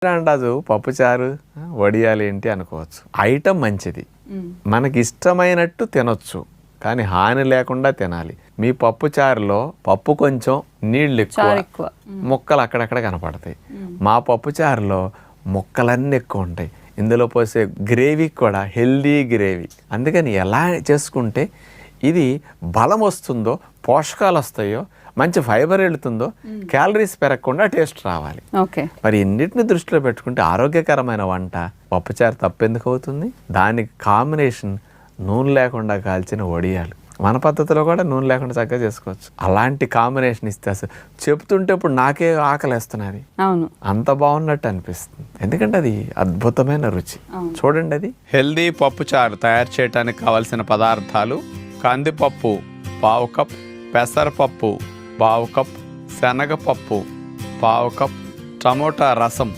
అంటారు పప్పుచారు వడియాలు ఏంటి అనుకోవచ్చు. ఐటమ్ మంచిది, మనకి ఇష్టమైనట్టు తినొచ్చు, కానీ హాని లేకుండా తినాలి. మీ పప్పుచారులో పప్పు కొంచెం, నీళ్ళు ఎక్కువ, ముక్కలు అక్కడక్కడ కనపడతాయి. మా పప్పుచారులో ముక్కలన్నీ ఎక్కువ ఉంటాయి. ఇందులో పోసే గ్రేవీ కూడా హెల్దీ గ్రేవీ. అందుకని ఎలా చేసుకుంటే ఇది బలం వస్తుందో, పోషకాలు వస్తాయో, మంచి ఫైబర్ వెళుతుందో, క్యాలరీస్ పెరగకుండా టేస్ట్ రావాలి. మరి ఇన్నిటిని దృష్టిలో పెట్టుకుంటే ఆరోగ్యకరమైన వంట పప్పుచారు తప్పెందుకు అవుతుంది? దానికి కాంబినేషన్ నూనె లేకుండా కాల్చిన వడియాలు. మన పద్ధతిలో కూడా నూనె లేకుండా చక్కగా చేసుకోవచ్చు. అలాంటి కాంబినేషన్ ఇస్తే అసలు చెప్తుంటే ఇప్పుడు నాకే ఆకలేస్తున్నది, అంత బాగున్నట్టు అనిపిస్తుంది. ఎందుకంటే అది అద్భుతమైన రుచి. చూడండి, అది హెల్దీ పప్పుచారు తయారు చేయడానికి కావలసిన పదార్థాలు: కందిపప్పు పావు కప్, పెసరపప్పు పావు కప్, శనగపప్పు పావు కప్, టమోటా రసం